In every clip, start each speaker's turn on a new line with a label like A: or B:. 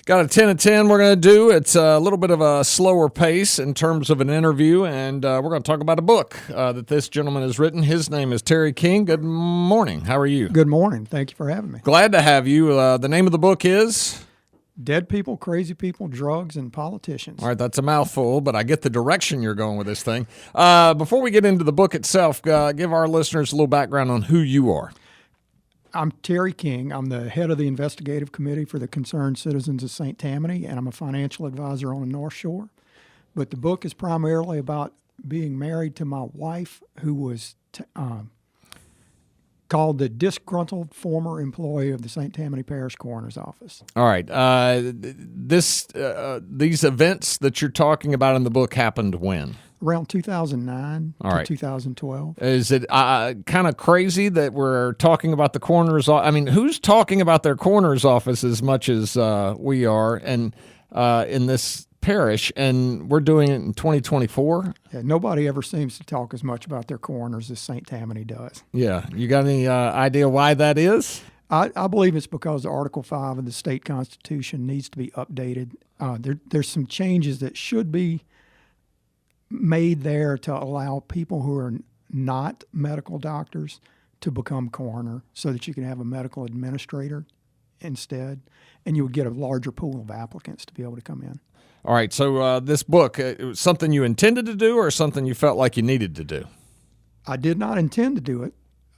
A: Got a 10 of 10 we're going to do. It's a little bit of a slower pace in terms of an interview, and we're going to talk about a book that this gentleman has written. His name is Terry King. Good morning. How are you?
B: Good morning. Thank you for having me.
A: Glad to have you. The name of the book is?
B: Dead People, Crazy People, Drugs, and Politicians.
A: All right, that's a mouthful, but I get the direction you're going with this thing. Before we get into the book itself, give our listeners a little background on who you are.
B: I'm Terry King. I'm the head of the investigative committee for the Concerned Citizens of St. Tammany, and I'm a financial advisor on the North Shore. But the book is primarily about being married to my wife, who was called the disgruntled former employee of the St. Tammany Parish Coroner's Office.
A: All right. These events that you're talking about in the book happened when?
B: Around 2009 to 2012.
A: Is it kind of crazy that we're talking about the coroner's office? I mean, who's talking about their coroner's office as much as we are and in this parish, and we're doing it in 2024?
B: Yeah, nobody ever seems to talk as much about their coroners as St. Tammany does.
A: Yeah. You got any idea why that is?
B: I believe it's because Article 5 of the state constitution needs to be updated. There's some changes that should be made there to allow people who are not medical doctors to become coroner, so that you can have a medical administrator instead, and you would get a larger pool of applicants to be able to come in.
A: All right, so this book, it was something you intended to do or something you felt like you needed to do?
B: I did not intend to do it.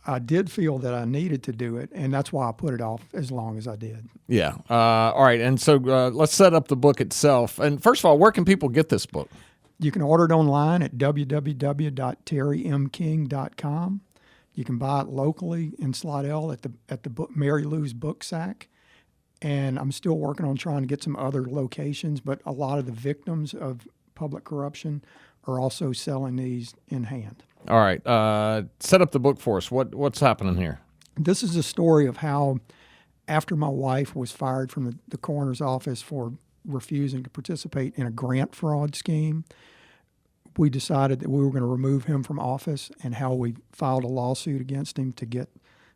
B: I did feel that I needed to do it, and that's why I put it off as long as I did.
A: Yeah. All right, and so let's set up the book itself. And first of all, where can people get this book?
B: You can order it online at www.terrymking.com. You can buy it locally in Slidell at the Mary Lou's Book Sack. And I'm still working on trying to get some other locations, but a lot of the victims of public corruption are also selling these in hand.
A: All right. Set up the book for us. What's happening here?
B: This is a story of how, after my wife was fired from the coroner's office for refusing to participate in a grant fraud scheme, we decided that we were going to remove him from office, and how we filed a lawsuit against him to get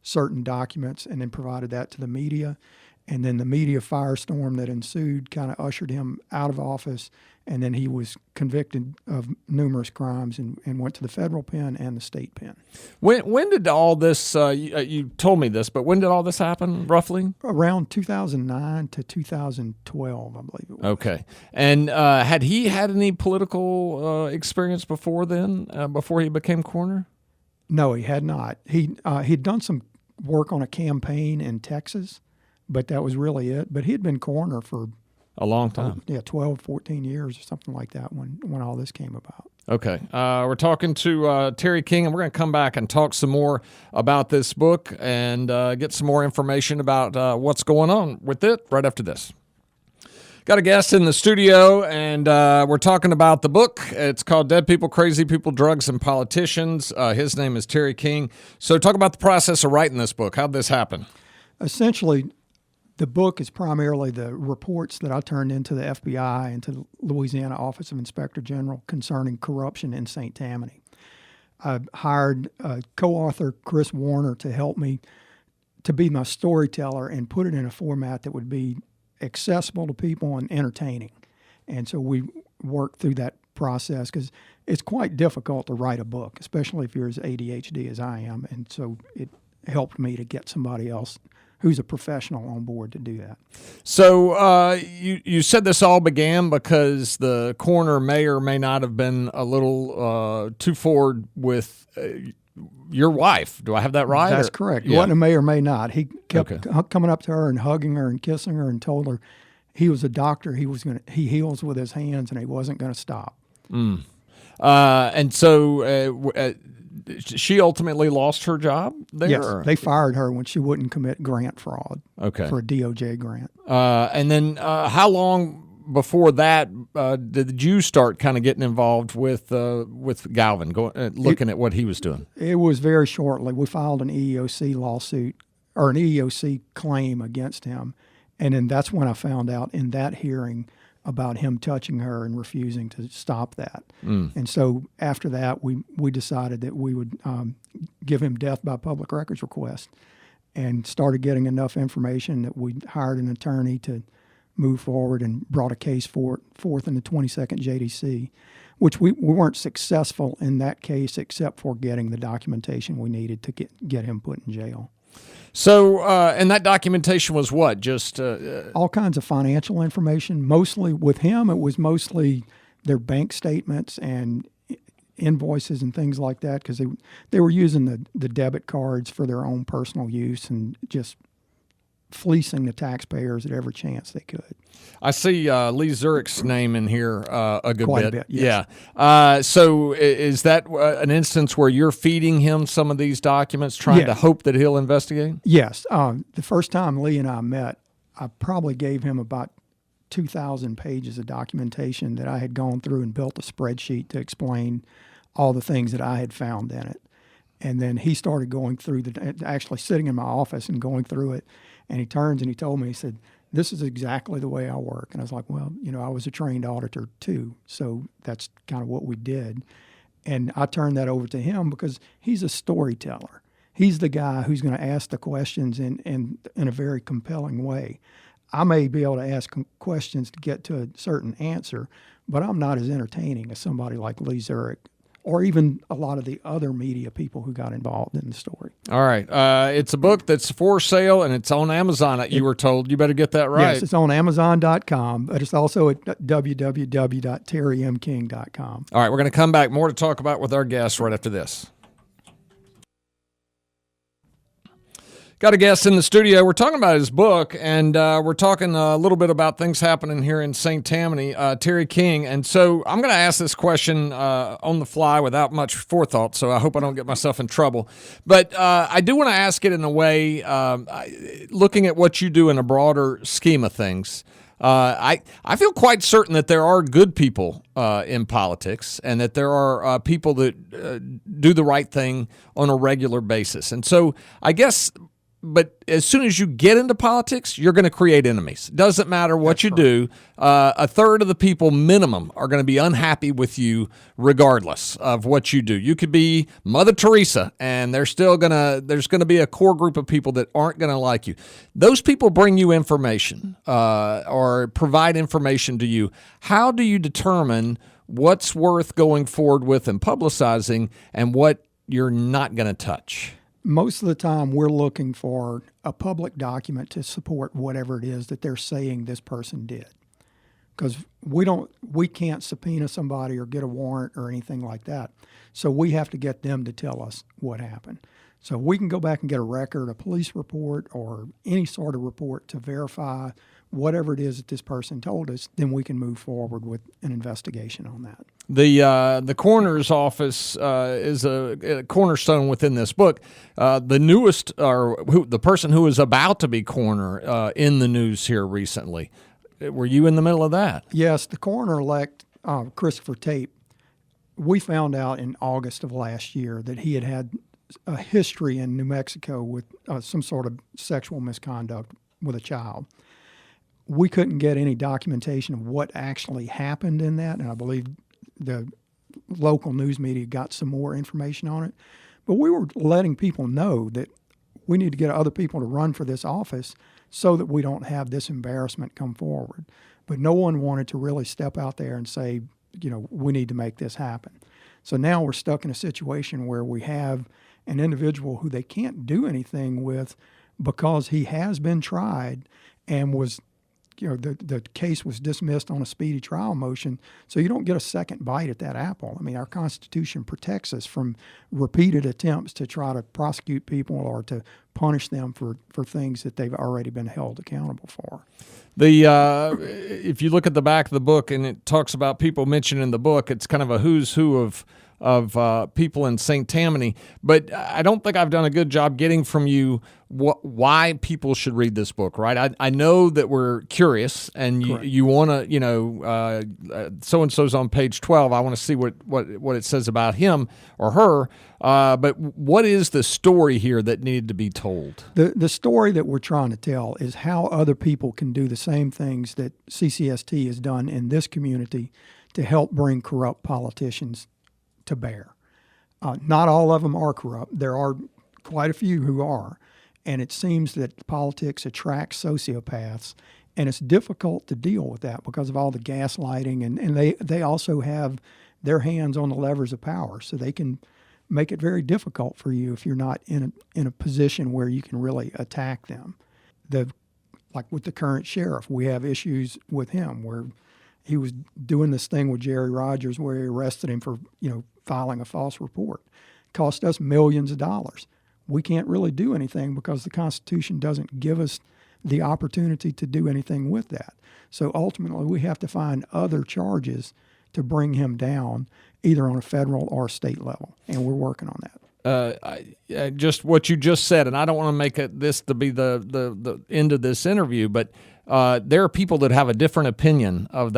B: certain documents and then provided that to the media. And then the media firestorm that ensued kind of ushered him out of office, and then he was convicted of numerous crimes and went to the federal pen and the state pen.
A: When did all this, you told me this, but when did all this happen, roughly?
B: Around 2009 to 2012, I believe it was.
A: Okay. And had he had any political experience before then, before he became coroner?
B: No, he had not. He'd done some work on a campaign in Texas, but that was really it. But he had been coroner for
A: a long time.
B: 12, 14 years or something like that when all this came about.
A: Okay. We're talking to Terry King, and we're going to come back and talk some more about this book and get some more information about what's going on with it right after this. Got a guest in the studio, and we're talking about the book. It's called Dead People, Crazy People, Drugs, and Politicians. His name is Terry King. So talk about the process of writing this book. How'd this happen?
B: Essentially, the book is primarily the reports that I turned into the FBI and to the Louisiana Office of Inspector General concerning corruption in St. Tammany. I hired co-author Chris Warner to help me to be my storyteller and put it in a format that would be accessible to people and entertaining. And so we worked through that process because it's quite difficult to write a book, especially if you're as ADHD as I am. And so it helped me to get somebody else who's a professional on board to do that.
A: So you said this all began because the coroner may or may not have been a little too forward with your wife. Do I have that right?
B: That's correct.
A: Yeah.
B: It wasn't a may or may not. He kept coming up to her and hugging her and kissing her and told her he was a doctor. He heals with his hands, and he wasn't going to stop.
A: And so she ultimately lost her job there?
B: Yes, they fired her when she wouldn't commit grant fraud for a DOJ grant.
A: And then how long before that did you start kind of getting involved with Galvin, looking at what he was doing? It
B: was very shortly. We filed an EEOC lawsuit or an EEOC claim against him, and then that's when I found out in that hearing about him touching her and refusing to stop that. And so after that, we decided that we would give him death by public records request, and started getting enough information that we hired an attorney to moved forward and brought a case forth in the 22nd JDC, which we weren't successful in that case except for getting the documentation we needed to get him put in jail.
A: So, and that documentation was what? Just
B: all kinds of financial information. Mostly with him, it was mostly their bank statements and invoices and things like that, because they were using the debit cards for their own personal use and just fleecing the taxpayers at every chance they could.
A: I see Lee Zurich's name in here a good
B: Quite
A: bit.
B: a bit, yes.
A: Yeah. So is that an instance where you're feeding him some of these documents, trying to hope that he'll investigate?
B: Yes. The first time Lee and I met, I probably gave him about 2,000 pages of documentation that I had gone through and built a spreadsheet to explain all the things that I had found in it. And then he started going through actually sitting in my office and going through it. And he turns and he told me, he said, "This is exactly the way I work." And I was like, well, I was a trained auditor too. So that's kind of what we did. And I turned that over to him because he's a storyteller. He's the guy who's going to ask the questions in a very compelling way. I may be able to ask questions to get to a certain answer, but I'm not as entertaining as somebody like Lee Zurich or even a lot of the other media people who got involved in the story.
A: All right. It's a book that's for sale, and it's on Amazon, you were told. You better get that right.
B: Yes, it's on Amazon.com, but it's also at www.terrymking.com.
A: All right, we're going to come back. More to talk about with our guests right after this. Got a guest in the studio. We're talking about his book, and we're talking a little bit about things happening here in St. Tammany, Terry King. And so I'm going to ask this question on the fly without much forethought, so I hope I don't get myself in trouble. But I do want to ask it in a way, looking at what you do in a broader scheme of things. I feel quite certain that there are good people in politics and that there are people that do the right thing on a regular basis. And so I guess... But as soon as you get into politics, you're going to create enemies. Doesn't matter what you do. A third of the people minimum are going to be unhappy with you regardless of what you do. You could be Mother Teresa, and there's going to be a core group of people that aren't going to like you. Those people bring you information or provide information to you. How do you determine what's worth going forward with and publicizing and what you're not going to touch?
B: Most of the time, we're looking for a public document to support whatever it is that they're saying this person did. Because we can't subpoena somebody or get a warrant or anything like that. So we have to get them to tell us what happened. So we can go back and get a record, a police report, or any sort of report to verify whatever it is that this person told us, then we can move forward with an investigation on that.
A: The coroner's office is a cornerstone within this book. The newest, the person who is about to be coroner in the news here recently. Were you in the middle of that?
B: Yes, the coroner-elect, Christopher Tate, we found out in August of last year that he had a history in New Mexico with some sort of sexual misconduct with a child. We couldn't get any documentation of what actually happened in that, and I believe the local news media got some more information on it. But we were letting people know that we need to get other people to run for this office so that we don't have this embarrassment come forward. But no one wanted to really step out there and say, we need to make this happen. So now we're stuck in a situation where we have an individual who they can't do anything with because he has been tried and was, the case was dismissed on a speedy trial motion. So you don't get a second bite at that apple. I mean, our Constitution protects us from repeated attempts to try to prosecute people or to punish them for things that they've already been held accountable for.
A: If you look at the back of the book and it talks about people mentioned in the book, it's kind of a who's who of people in St. Tammany, but I don't think I've done a good job getting from you why people should read this book, right? I know that we're curious and you want to, so-and-so's on page 12. I want to see what it says about him or her, but what is the story here that needed to be told?
B: The story that we're trying to tell is how other people can do the same things that CCST has done in this community to help bring corrupt politicians to bear. Not all of them are corrupt. There are quite a few who are. And it seems that politics attracts sociopaths, And it's difficult to deal with that because of all the gaslighting, and they also have their hands on the levers of power, so they can make it very difficult for you if you're not in a position where you can really attack them. Like with the current sheriff, we have issues with him where he was doing this thing with Jerry Rogers where he arrested him for filing a false report. It cost us millions of dollars. We can't really do anything because the Constitution doesn't give us the opportunity to do anything with that. So ultimately, we have to find other charges to bring him down, either on a federal or state level, and we're working on that.
A: Just what you just said, and I don't want to make this to be the end of this interview, but there are people that have a different opinion of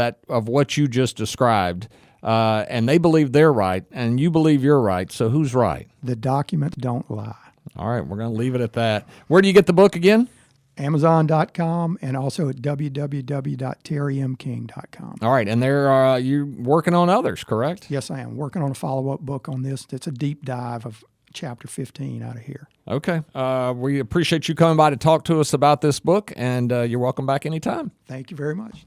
A: what you just described, and they believe they're right, and you believe you're right. So who's right?
B: The documents don't lie.
A: All right, we're going to leave it at that. Where do you get the book again?
B: Amazon.com and also at www.terrymking.com.
A: All right, and you're working on others, correct?
B: Yes, I am. Working on a follow-up book on this. It's a deep dive of chapter 15 out of here.
A: Okay. We appreciate you coming by to talk to us about this book, and you're welcome back anytime.
B: Thank you very much.